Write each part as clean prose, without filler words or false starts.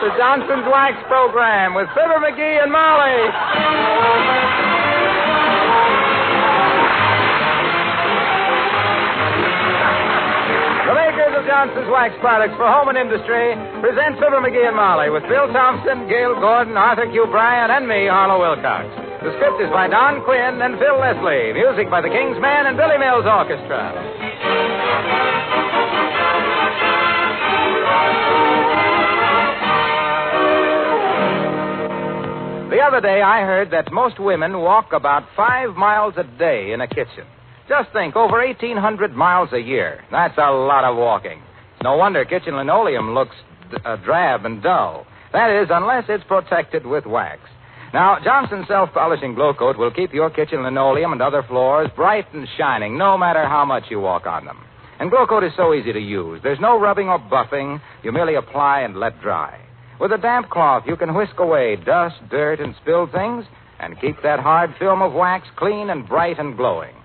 the Johnson's Wax Program with Fibber McGee and Molly. The makers of Johnson's Wax products for home and industry present Fibber McGee and Molly with Bill Thompson, Gail Gordon, Arthur Q. Bryan, and me, Harlow Wilcox. The script is by Don Quinn and Phil Leslie. Music by the King's Men and Billy Mills Orchestra. The other day I heard that most women walk about 5 miles a day in a kitchen. Just think, over 1,800 miles a year. That's a lot of walking. No wonder kitchen linoleum looks drab and dull. That is, unless it's protected with wax. Now, Johnson's Self-Polishing Glow Coat will keep your kitchen linoleum and other floors bright and shining, no matter how much you walk on them. And Glow Coat is so easy to use. There's no rubbing or buffing. You merely apply and let dry. With a damp cloth, you can whisk away dust, dirt, and spilled things and keep that hard film of wax clean and bright and glowing.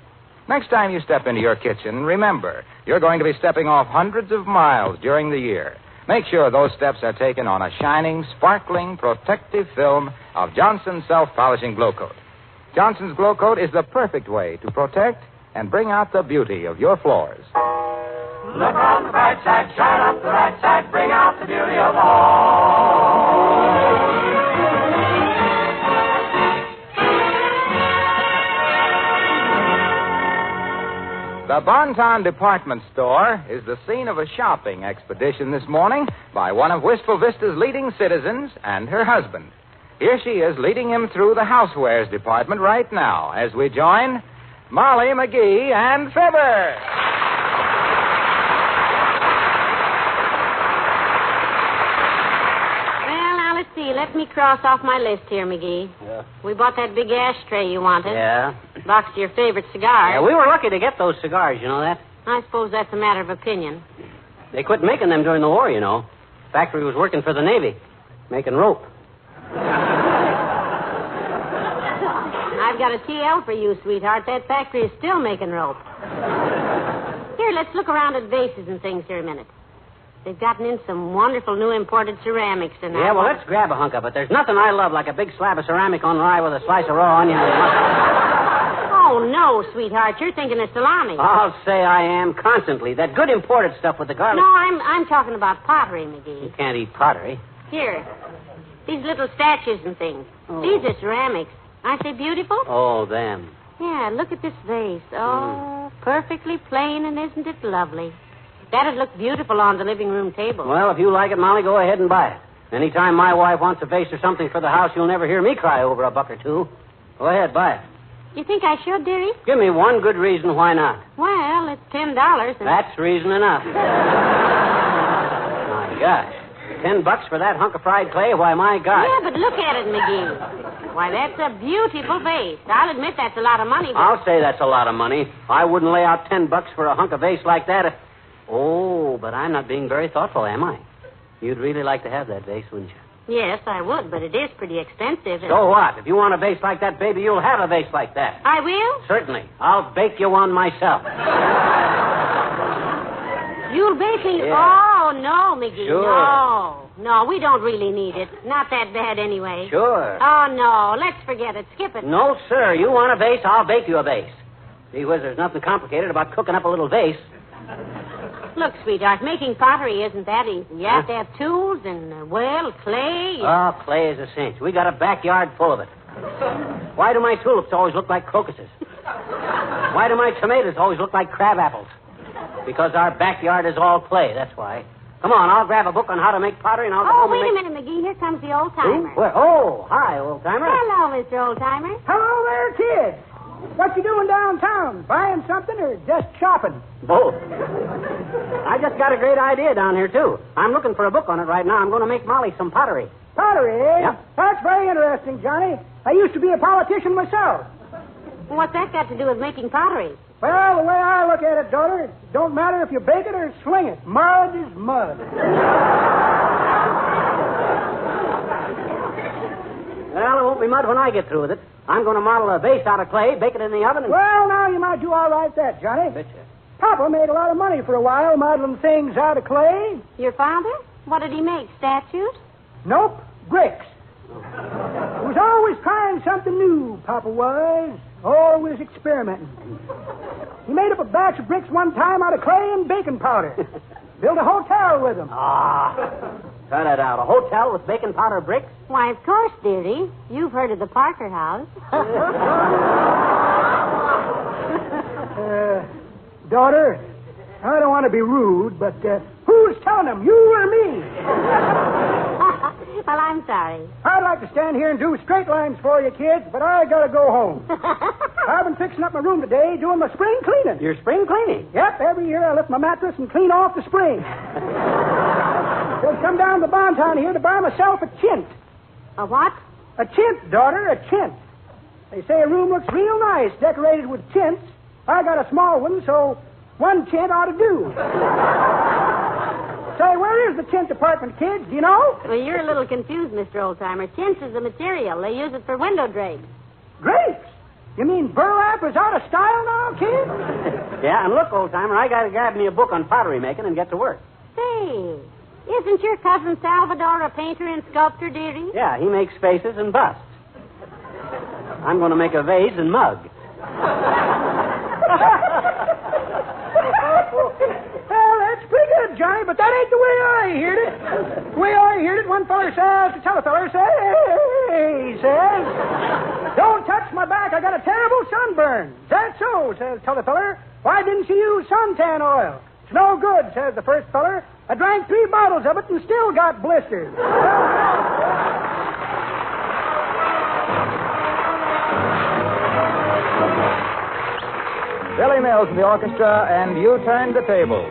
Next time you step into your kitchen, remember, you're going to be stepping off hundreds of miles during the year. Make sure those steps are taken on a shining, sparkling, protective film of Johnson's Self-Polishing Glow Coat. Johnson's Glow Coat is the perfect way to protect and bring out the beauty of your floors. Look on the bright side, shine up the right side, bring out the beauty of all. The Bonton Department Store is the scene of a shopping expedition this morning by one of Wistful Vista's leading citizens and her husband. Here she is leading him through the housewares department right now as we join Molly McGee and Fibber. Let me cross off my list here, McGee. Yeah. We bought that big ashtray you wanted. Yeah. Box of your favorite cigars. Yeah, we were lucky to get those cigars, you know that? I suppose that's a matter of opinion. They quit making them during the war, you know. Factory was working for the Navy, making rope. I've got a TL for you, sweetheart. That factory is still making rope. Here, let's look around at vases and things here a minute. They've gotten in some wonderful new imported ceramics tonight. Yeah, well, let's grab a hunk of it. There's nothing I love like a big slab of ceramic on rye with a slice of raw onion and mustard. Oh, no, sweetheart. You're thinking of salami. I'll say I am constantly. That good imported stuff with the garlic. No, I'm talking about pottery, McGee. You can't eat pottery. Here. These little statues and things. Oh. These are ceramics. Aren't they beautiful? Oh, them. Yeah, look at this vase. Oh, perfectly plain, and isn't it lovely? That'd look beautiful on the living room table. Well, if you like it, Molly, go ahead and buy it. Anytime my wife wants a vase or something for the house, you'll never hear me cry over a buck or two. Go ahead, buy it. You think I should, dearie? Give me one good reason why not. Well, it's $10. And... That's reason enough. My gosh. $10 for that hunk of fried clay? Why, my God. Yeah, but look at it, McGee. Why, that's a beautiful vase. I'll admit that's a lot of money. But... I'll say that's a lot of money. I wouldn't lay out $10 for a hunk of vase like that. Oh, but I'm not being very thoughtful, am I? You'd really like to have that vase, wouldn't you? Yes, I would, but it is pretty expensive. So what? If you want a vase like that, baby, you'll have a vase like that. I will? Certainly. I'll bake you one myself. You'll bake me? Yeah. Oh, no, McGee. Sure. No, we don't really need it. Not that bad anyway. Sure. Oh, no, let's forget it. Skip it. No, sir. You want a vase, I'll bake you a vase. Gee whiz, there's nothing complicated about cooking up a little vase. Look, sweetheart, making pottery isn't that easy. You have to have tools and, clay. Oh, clay is a cinch. We got a backyard full of it. Why do my tulips always look like crocuses? Why do my tomatoes always look like crab apples? Because our backyard is all clay, that's why. Come on, I'll grab a book on how to make pottery and I'll... Oh, wait a minute, McGee. Here comes the old-timer. Who? Oh, hi, old-timer. Hello, Mr. Old-timer. Hello there, kids. What you doing downtown? Buying something or just shopping? Both. I just got a great idea down here, too. I'm looking for a book on it right now. I'm going to make Molly some pottery. Pottery, eh? Yep. That's very interesting, Johnny. I used to be a politician myself. What's that got to do with making pottery? Well, the way I look at it, daughter, it don't matter if you bake it or sling it. Mud is mud. Well, it won't be mud when I get through with it. I'm going to model a vase out of clay, bake it in the oven, and... Well, now you might do all right that, Johnny. Betcha. Papa made a lot of money for a while modeling things out of clay. Your father? What did he make, statues? Nope, bricks. He was always trying something new, Papa was. Always experimenting. He made up a batch of bricks one time out of clay and baking powder. Built a hotel with them. Turn it out. A hotel with baking powder bricks? Why, of course, dearie. You've heard of the Parker House. Daughter, I don't want to be rude, but who's telling them, you or me? Well, I'm sorry. I'd like to stand here and do straight lines for you, kids, but I gotta go home. I've been fixing up my room today, doing my spring cleaning. Your spring cleaning? Yep, every year I lift my mattress and clean off the spring. So I come down to the Bonton here to buy myself a chint. A what? A chint, daughter, a chint. They say a room looks real nice decorated with chintz. I got a small one, so one chint ought to do. Say, where is the chint department, kids? Do you know? Well, you're a little confused, Mr. Oldtimer. Chintz is a material. They use it for window drapes. Drapes? You mean burlap is out of style now, kids? Yeah, and look, old-timer, I got to grab me a book on pottery making and get to work. Say, isn't your cousin Salvador a painter and sculptor, dearie? Yeah, he makes faces and busts. I'm going to make a vase and mug. Well, that's pretty good, Johnny, but that ain't the way I heard it. The way I heard it, one feller says to tell a feller, he says, don't touch my back, I got a terrible sunburn. Is that so, says the feller. Why didn't you use suntan oil? It's no good, says the first feller. I drank 3 bottles of it and still got blisters. Billy Mills in the orchestra, and you turn the tables.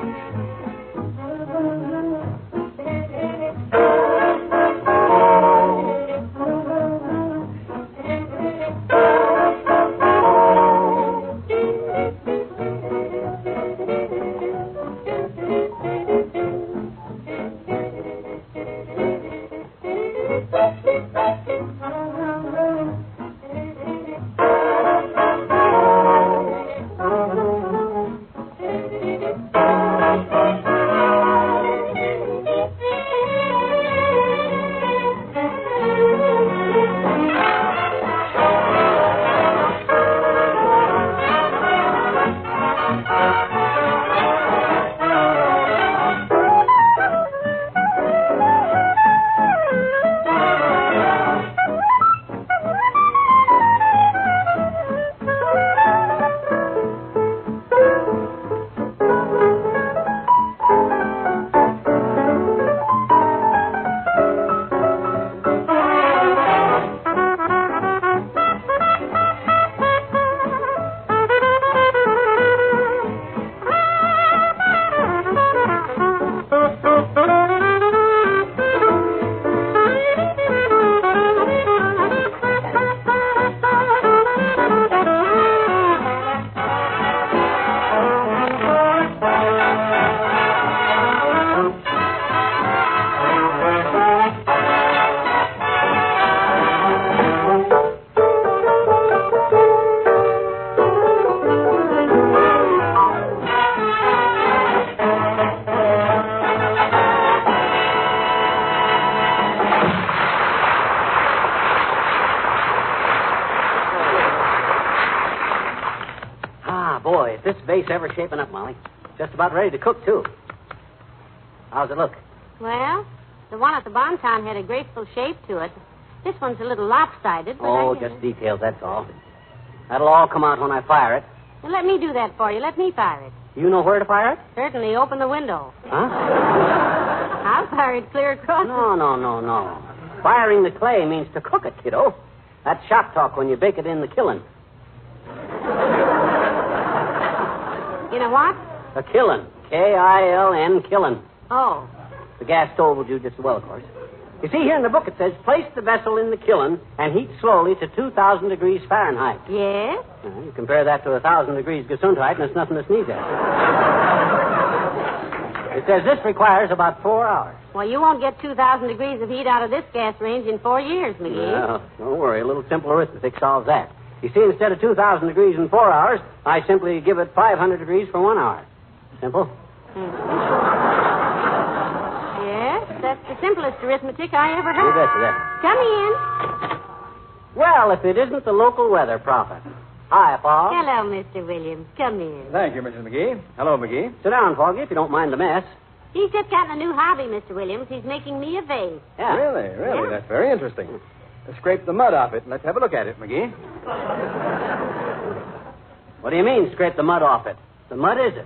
This vase ever shaping up, Molly. Just about ready to cook, too. How's it look? Well, the one at the Bonton had a graceful shape to it. This one's a little lopsided. But just details, that's all. That'll all come out when I fire it. Well, let me do that for you. Let me fire it. You know where to fire it? Certainly. Open the window. Huh? I'll fire it clear across. No. Firing the clay means to cook it, kiddo. That's shop talk when you bake it in the kiln. You know what? A kiln. K-I-L-N, kiln. Oh. The gas stove will do just as well, of course. You see, here in the book it says, place the vessel in the kiln and heat slowly to 2,000 degrees Fahrenheit. Yes? You compare that to 1,000 degrees Gesundheit, and it's nothing to sneeze at. It says this requires about 4 hours. Well, you won't get 2,000 degrees of heat out of this gas range in 4 years, McGee. Well, don't worry. A little simple arithmetic solves that. You see, instead of 2,000 degrees in 4 hours, I simply give it 500 degrees for 1 hour. Simple? Yes, That's the simplest arithmetic I ever You heard. betcha that. Come in. Well, if it isn't the local weather prophet. Hi, Paul. Hello, Mr. Williams. Come in. Thank you, Mrs. McGee. Hello, McGee. Sit down, Foggy, if you don't mind the mess. He's just gotten a new hobby, Mr. Williams. He's making me a vase. Yeah. Really? Yeah. That's very interesting. Scrape the mud off it and let's have a look at it, McGee. What do you mean, scrape the mud off it? The mud is it.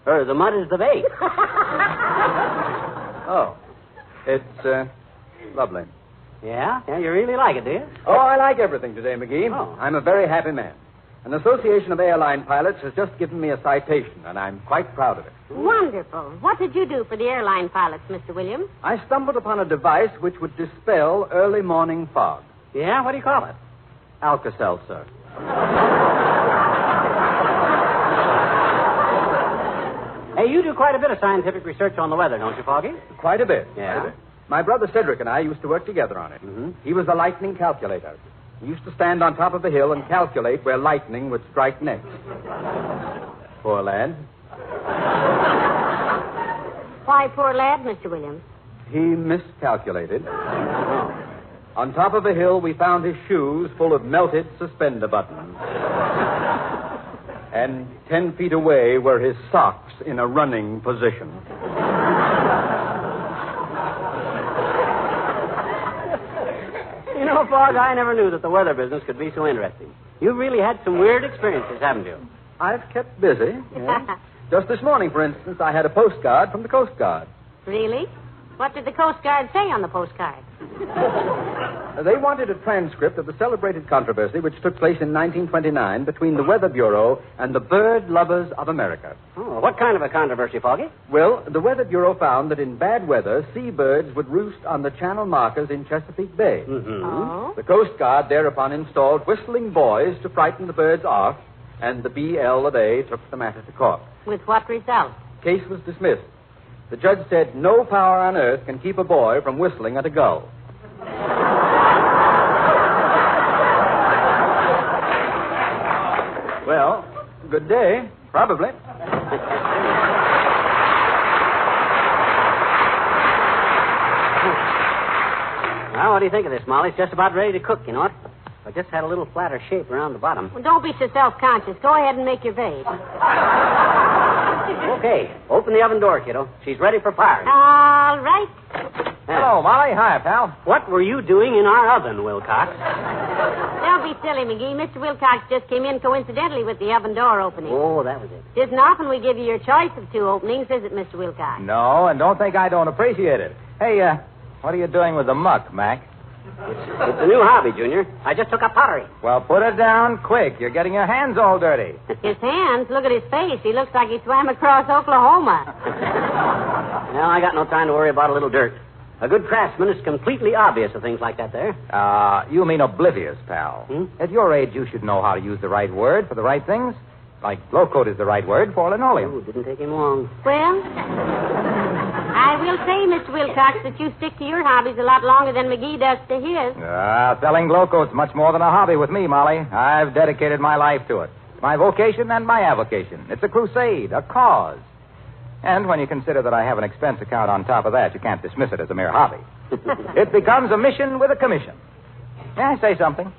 Or the mud is the vase. Oh. It's, lovely. Yeah? Yeah, you really like it, do you? Oh, I like everything today, McGee. Oh. I'm a very happy man. An association of airline pilots has just given me a citation, and I'm quite proud of it. Wonderful. What did you do for the airline pilots, Mr. Williams? I stumbled upon a device which would dispel early morning fog. Yeah? What do you call it? Alka-Seltzer. Hey, you do quite a bit of scientific research on the weather, don't you, Foggy? Quite a bit. Yeah? Quite a bit. My brother Cedric and I used to work together on it. Mm-hmm. He was a lightning calculator. He used to stand on top of the hill and calculate where lightning would strike next. Poor lad. Why, poor lad, Mr. Williams. He miscalculated. On top of a hill, we found his shoes full of melted suspender buttons. And 10 feet away were his socks in a running position. You know, Fogg, I never knew that the weather business could be so interesting. You've really had some weird experiences, haven't you? I've kept busy. Yes. Just this morning, for instance, I had a postcard from the Coast Guard. Really? What did the Coast Guard say on the postcard? They wanted a transcript of the celebrated controversy which took place in 1929 between the Weather Bureau and the bird lovers of America. Oh, what kind of a controversy, Foggy? Well, the Weather Bureau found that in bad weather, seabirds would roost on the channel markers in Chesapeake Bay. Mm-hmm. Oh? The Coast Guard thereupon installed whistling boys to frighten the birds off, and the BL of A took the matter to court. With what result? Case was dismissed. The judge said no power on earth can keep a boy from whistling at a gull. Well, good day. Probably. Well, what do you think of this, Molly? It's just about ready to cook, you know it? I just had a little flatter shape around the bottom. Well, don't be so self-conscious. Go ahead and make your vase. Okay, open the oven door, kiddo. She's ready for firing. All right. Hello, Molly. Hi, pal. What were you doing in our oven, Wilcox? Don't be silly, McGee. Mr. Wilcox just came in coincidentally with the oven door opening. Oh, that was it. Isn't often we give you your choice of two openings, is it, Mr. Wilcox? No, and don't think I don't appreciate it. Hey, what are you doing with the muck, Mac? It's a new hobby, Junior. I just took up pottery. Well, put it down quick. You're getting your hands all dirty. His hands? Look at his face. He looks like he swam across Oklahoma. Well, I got no time to worry about a little dirt. A good craftsman is completely obvious of things like that there. You mean oblivious, pal. Hmm? At your age, you should know how to use the right word for the right things. Like glow coat is the right word for linoleum. Oh, didn't take him long. Well, I will say, Mr. Wilcox, that you stick to your hobbies a lot longer than McGee does to his. Selling glow coat's much more than a hobby with me, Molly. I've dedicated my life to it. It's my vocation and my avocation. It's a crusade, a cause. And when you consider that I have an expense account on top of that, you can't dismiss it as a mere hobby. It becomes a mission with a commission. May I say something?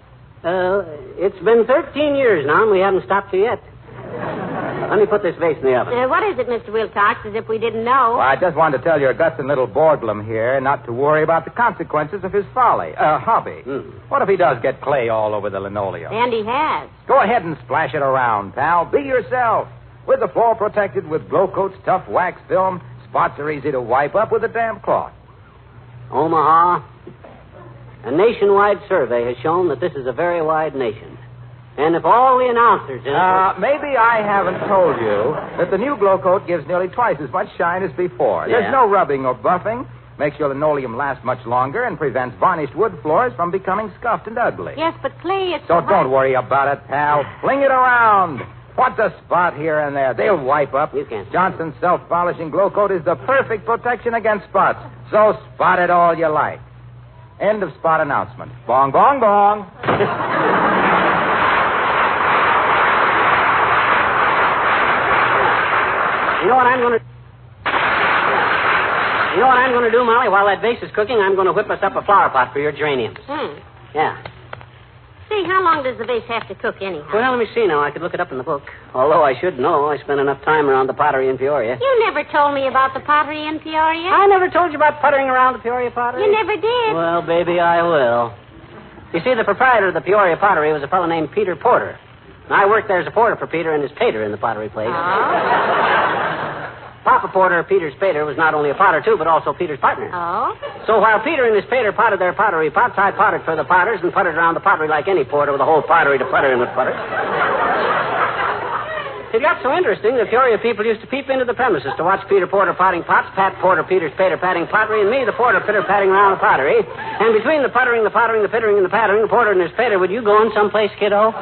It's been 13 years now, and we haven't stopped you yet. Let me put this vase in the oven. What is it, Mr. Wilcox, as if we didn't know? Well, I just wanted to tell your guts and little Borglum here not to worry about the consequences of his hobby. What if he does get clay all over the linoleum? And he has. Go ahead and splash it around, pal. Be yourself. With the floor protected with glow coat's tough wax film, spots are easy to wipe up with a damp cloth. Omaha, a nationwide survey has shown that this is a very wide nation. And if all the announcers in it... Maybe I haven't told you that the new glow coat gives nearly twice as much shine as before. Yeah. There's no rubbing or buffing. Makes your linoleum last much longer and prevents varnished wood floors from becoming scuffed and ugly. Yes, but clay, it's... So don't worry about it, pal. Fling it around. What's a spot here and there? They'll wipe up. You can't. Johnson's self-polishing glow coat is the perfect protection against spots. So spot it all you like. End of spot announcement. Bong, bong, bong. You know what I'm going to... You know what I'm going to do, Molly? While that vase is cooking, I'm going to whip us up a flower pot for your geraniums. Yeah. Say, how long does the vase have to cook anyhow? Well, let me see now. I could look it up in the book. Although I should know. I spent enough time around the pottery in Peoria. You never told me about the pottery in Peoria. I never told you about puttering around the Peoria pottery. You never did. Well, baby, I will. You see, the proprietor of the Peoria pottery was a fellow named Peter Porter. And I worked there as a porter for Peter and his pater in the pottery place. Papa Porter, Peter's pater, was not only a potter, too, but also Peter's partner. Oh? So while Peter and his pater potted their pottery pots, I potted for the potters and puttered around the pottery like any porter with a whole pottery to putter in with putter. It got so interesting that Peoria people used to peep into the premises to watch Peter Porter potting pots, Pat Porter, Peter's pater patting pottery, and me, the porter, pitter-patting around the pottery. And between the puttering, the pottering, the pittering, and the pattering, the porter and his pater, would you go in someplace, kiddo?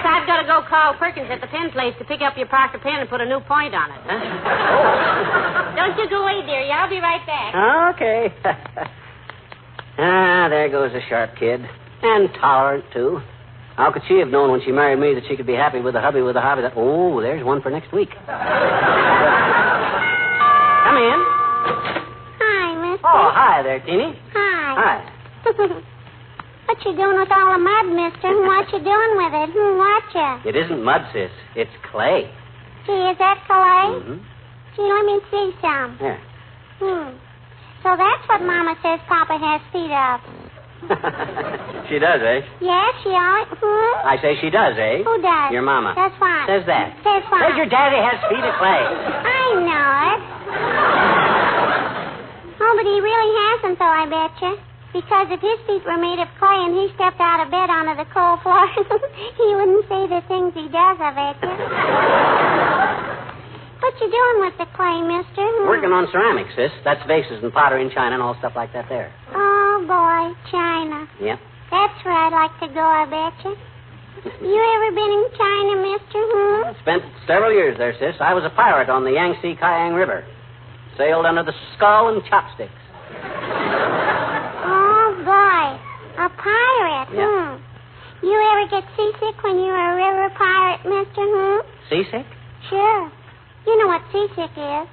I've got to go call Perkins at the pen place to pick up your Parker pen and put a new point on it. Huh? Don't you go away, dearie. I'll be right back. Okay. There goes a sharp kid. And tolerant, too. How could she have known when she married me that she could be happy with a hubby with a hobby that... Oh, there's one for next week. Come in. Hi, mister. Oh, hi there, Teeny. Hi. Hi. What you doing with all the mud, mister? What you doing with it? Watcha. It isn't mud, sis. It's clay. Gee, is that clay? Mm-hmm. Gee, let me see some. Here. So that's what Mama says Papa has feet of. She does, eh? Yes, she always... I say she does, eh? Who does? Your mama. That's fine. Says that. Says fine. Says your daddy has feet of clay. I know it. Oh, but he really hasn't, though, I betcha. Because if his feet were made of clay and he stepped out of bed onto the cold floor, he wouldn't say the things he does, I betcha. What you doing with the clay, mister? Working on ceramics, sis. That's vases and pottery and china and all stuff like that there. Oh, boy, China. Yep. That's where I'd like to go, I betcha. You ever been in China, mister? Spent several years there, sis. I was a pirate on the Yangtze Kiang River. Sailed under the skull and chopsticks. Oh, boy. A pirate, Yeah. You ever get seasick when you were a river pirate, mister, Seasick? Sure. You know what seasick is.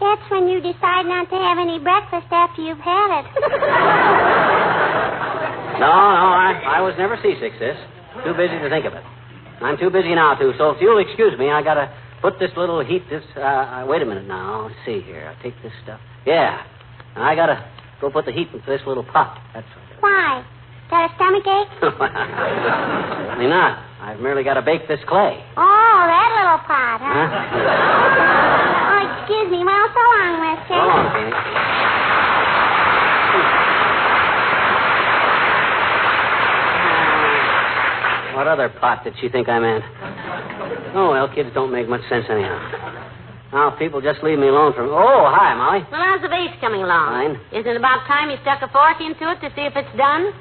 That's when you decide not to have any breakfast after you've had it. No, I was never seasick, sis. Too busy to think of it. I'm too busy now, too, so if you'll excuse me, I gotta put this little heat, wait a minute now. Let's see here. I'll take this stuff. Yeah. I gotta go put the heat into this little pot. That's right. Why? Got a stomachache? Certainly not. I've merely got to bake this clay. Oh, that little pot, huh? Oh, excuse me. Well, so long, mister. So long, Teeny. What other pot did she think I meant? Oh, well, kids don't make much sense anyhow. Now, people just leave me alone from... Oh, hi, Molly. Well, how's the vase coming along? Fine. Isn't it about time you stuck a fork into it to see if it's done?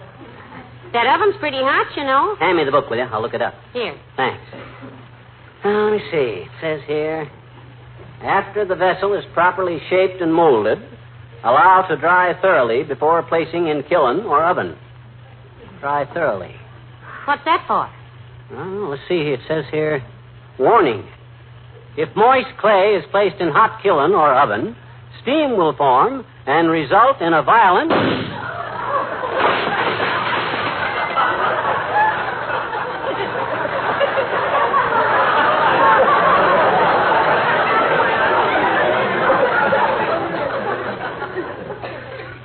That oven's pretty hot, you know. Hand me the book, will you? I'll look it up. Here. Thanks. Now, let me see. It says here, after the vessel is properly shaped and molded, allow to dry thoroughly before placing in kiln or oven. Dry thoroughly. What's that for? Well, let's see. It says here, warning. If moist clay is placed in hot kiln or oven, steam will form and result in a violent...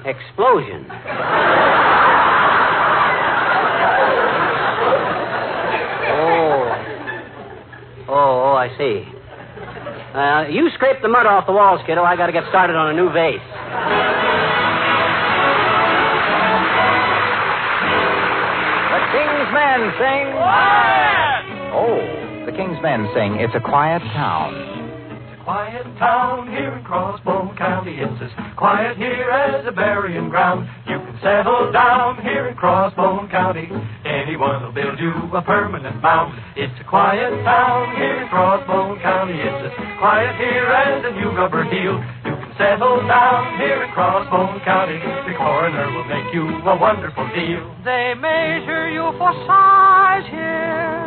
explosion. Oh, I see. You scrape the mud off the walls, kiddo. I got to get started on a new vase. The King's Men sing. Quiet! Oh, the King's Men sing It's a Quiet Town. Quiet town here in Crossbone County. It's as quiet here as a burying ground. You can settle down here in Crossbone County. Anyone will build you a permanent mound. It's a quiet town here in Crossbone County. It's as quiet here as a new rubber heel. You can settle down here in Crossbone County. The coroner will make you a wonderful deal. They measure you for size here.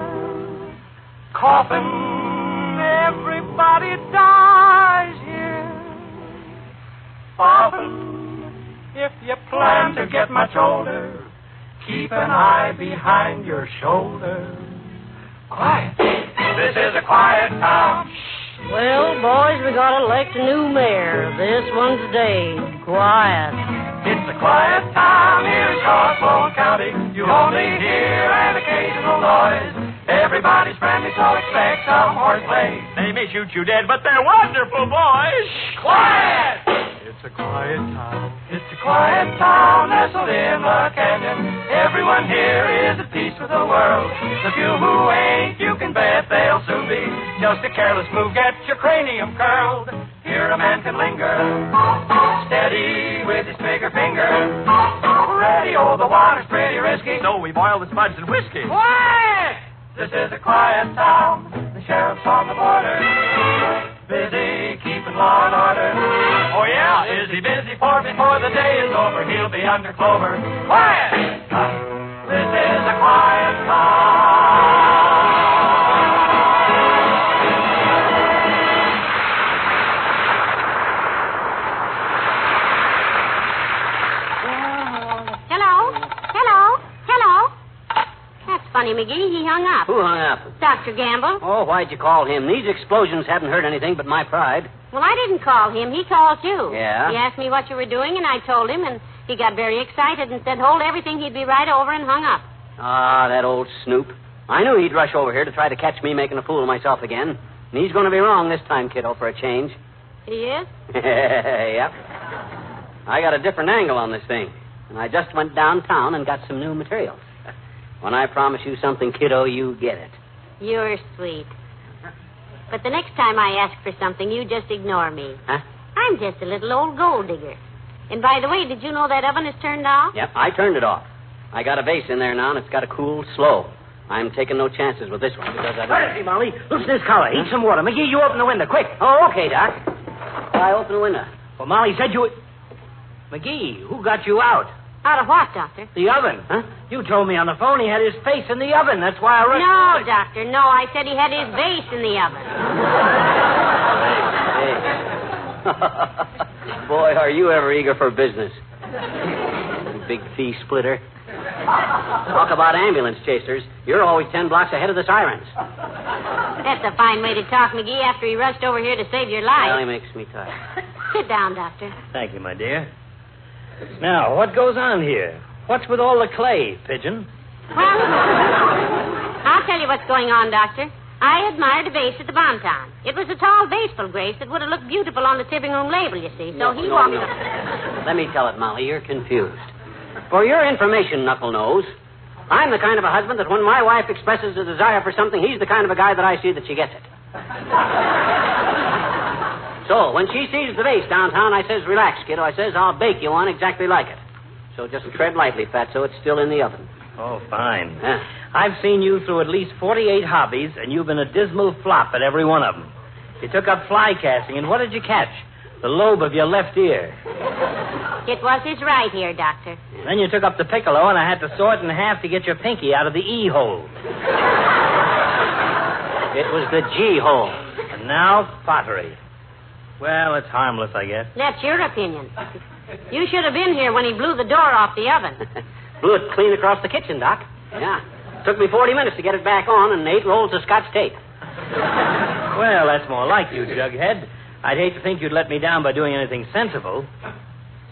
Often everybody dies here. Often, if you plan to get much older, keep an eye behind your shoulder. Quiet. This is a quiet town. Well, boys, we got to elect a new mayor. This one's Dave. Quiet. It's a quiet town here in Crossbone County. You only hear an occasional noise. Everybody's friendly, so expect some horseplay. They may shoot you dead, but they're wonderful boys. Quiet! It's a quiet town. It's a quiet town nestled in a canyon. Everyone here is at peace with the world. The few who ain't, you can bet they'll soon be. Just a careless move gets your cranium curled. Here a man can linger, steady with his trigger finger. Ready, oh, the water's pretty risky. So we boil the spuds and whiskey. Quiet! This is a quiet town. The sheriff's on the border, busy keeping law and order. Oh, yeah, is he busy? For before the day is over, he'll be under clover. Quiet! This is a quiet town. Hello. That's funny, McGee. He hung up. Who hung up? Dr. Gamble. Oh, why'd you call him? These explosions haven't hurt anything but my pride. Well, I didn't call him. He called you. Yeah? He asked me what you were doing, and I told him, and he got very excited and said, hold everything, he'd be right over, and hung up. Ah, that old snoop. I knew he'd rush over here to try to catch me making a fool of myself again. And he's going to be wrong this time, kiddo, for a change. He is? Yep. I got a different angle on this thing. And I just went downtown and got some new materials. When I promise you something, kiddo, you get it. You're sweet. But the next time I ask for something, you just ignore me. Huh? I'm just a little old gold digger. And by the way, did you know that oven is turned off? Yep, I turned it off. I got a vase in there now, and it's got to cool slow. I'm taking no chances with this one because I... Hey, Molly, loosen this collar. Heat some water. McGee, you open the window, quick. Oh, okay, Doc. I open the window. Well, Molly said you... McGee, who got you out? Out of what, Doctor? The oven. Huh? You told me on the phone he had his face in the oven. That's why I rushed... No, Doctor, no. I said he had his vase in the oven. Hey. Boy, are you ever eager for business. You big fee splitter. Talk about ambulance chasers. You're always 10 blocks ahead of the sirens. That's a fine way to talk, McGee, after he rushed over here to save your life. Well, he makes me tired. Sit down, Doctor. Thank you, my dear. Now, what goes on here? What's with all the clay, Pigeon? Well, I'll tell you what's going on, Doctor. I admired a vase at the Bonton. It was a tall, vaseful grace that would have looked beautiful on the tipping room label, you see. So he walked up. Let me tell it, Molly. You're confused. For your information, Knuckle Nose, I'm the kind of a husband that when my wife expresses a desire for something, he's the kind of a guy that I see that she gets it. So, when she sees the vase downtown, I says, relax, kiddo. I says, I'll bake you one exactly like it. So just tread lightly, Fatso. It's still in the oven. Oh, fine. Yeah. I've seen you through at least 48 hobbies, and you've been a dismal flop at every one of them. You took up fly casting, and what did you catch? The lobe of your left ear. It was his right ear, Doctor. Then you took up the piccolo, and I had to saw it in half to get your pinky out of the E hole. It was the G hole. And now, pottery. Well, it's harmless, I guess. That's your opinion. You should have been here when he blew the door off the oven. Blew it clean across the kitchen, Doc. Yeah. Took me 40 minutes to get it back on and 8 rolls of Scotch tape. Well, that's more like you, Jughead. I'd hate to think you'd let me down by doing anything sensible.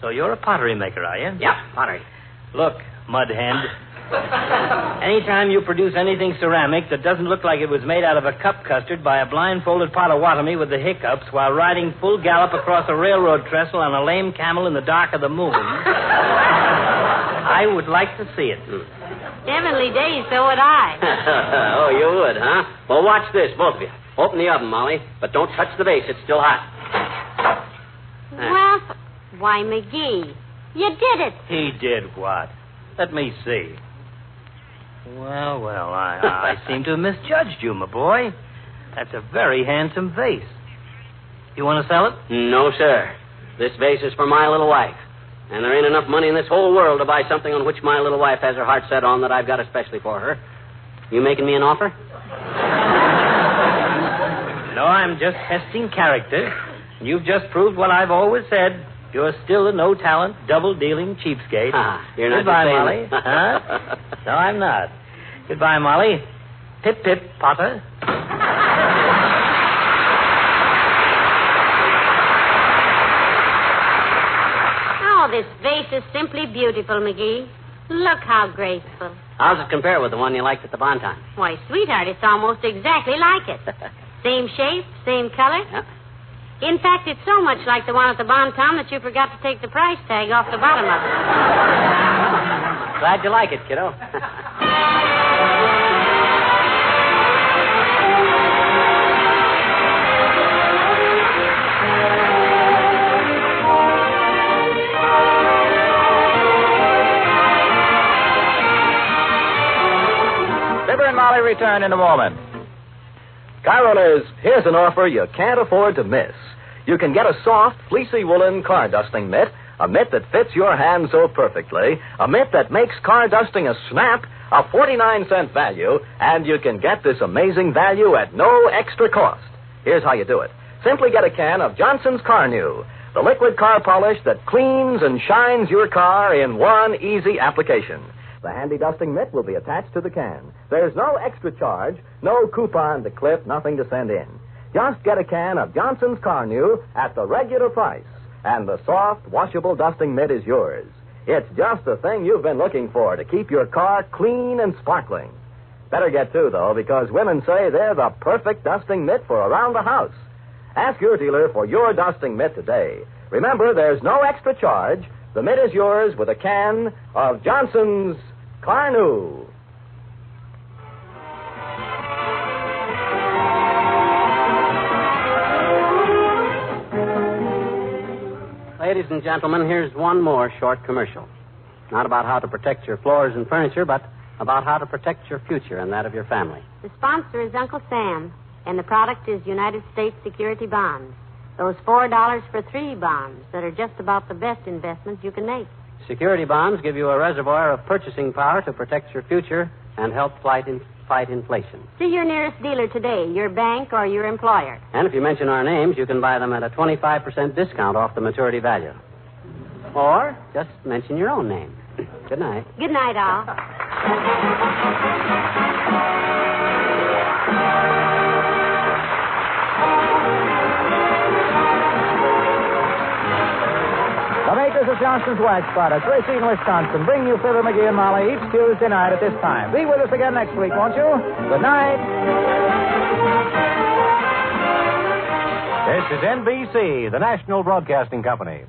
So you're a pottery maker, are you? Yep, pottery. Look, mud hand. Anytime you produce anything ceramic that doesn't look like it was made out of a cup custard by a blindfolded Potawatomi with the hiccups while riding full gallop across a railroad trestle on a lame camel in the dark of the moon, I would like to see it. Heavenly days, so would I. Oh, you would, huh? Well, watch this, both of you. Open the oven, Molly, but don't touch the base. It's still hot. Well, why, McGee, you did it. He did what? Let me see. Well, I seem to have misjudged you, my boy. That's a very handsome vase. You want to sell it? No, sir. This vase is for my little wife. And there ain't enough money in this whole world to buy something on which my little wife has her heart set on that I've got especially for her. You making me an offer? No, I'm just testing character. You've just proved what I've always said. You're still a no-talent, double-dealing cheapskate. You're not Goodbye, saying Molly. Huh? No, I'm not. Goodbye, Molly. Pip-pip, Potter. Oh, this vase is simply beautiful, McGee. Look how graceful. How's it compare with the one you liked at the Bonton? Why, sweetheart, it's almost exactly like it. Same shape, same color. Yeah. In fact, it's so much like the one at the Bonton that you forgot to take the price tag off the bottom of it. Glad you like it, kiddo. Fibber and Molly return in a moment. Car owners, here's an offer you can't afford to miss. You can get a soft, fleecy woolen car dusting mitt, a mitt that fits your hand so perfectly, a mitt that makes car dusting a snap, a 49-cent value, and you can get this amazing value at no extra cost. Here's how you do it. Simply get a can of Johnson's Car New, the liquid car polish that cleans and shines your car in one easy application. The handy dusting mitt will be attached to the can. There's no extra charge, no coupon to clip, nothing to send in. Just get a can of Johnson's Car New at the regular price, and the soft, washable dusting mitt is yours. It's just the thing you've been looking for to keep your car clean and sparkling. Better get two, though, because women say they're the perfect dusting mitt for around the house. Ask your dealer for your dusting mitt today. Remember, there's no extra charge. The mitt is yours with a can of Johnson's Car New. Ladies and gentlemen, here's one more short commercial. Not about how to protect your floors and furniture, but about how to protect your future and that of your family. The sponsor is Uncle Sam, and the product is United States Security Bonds. Those $4 for 3 bonds that are just about the best investment you can make. Security bonds give you a reservoir of purchasing power to protect your future and help fight inflation. See your nearest dealer today, your bank or your employer. And if you mention our names, you can buy them at a 25% discount off the maturity value. Or just mention your own name. Good night. Good night, all. The makers of Johnson's Wax Products, Racine, Wisconsin, bring you Fibber McGee and Molly each Tuesday night at this time. Be with us again next week, won't you? Good night. This is NBC, the National Broadcasting Company.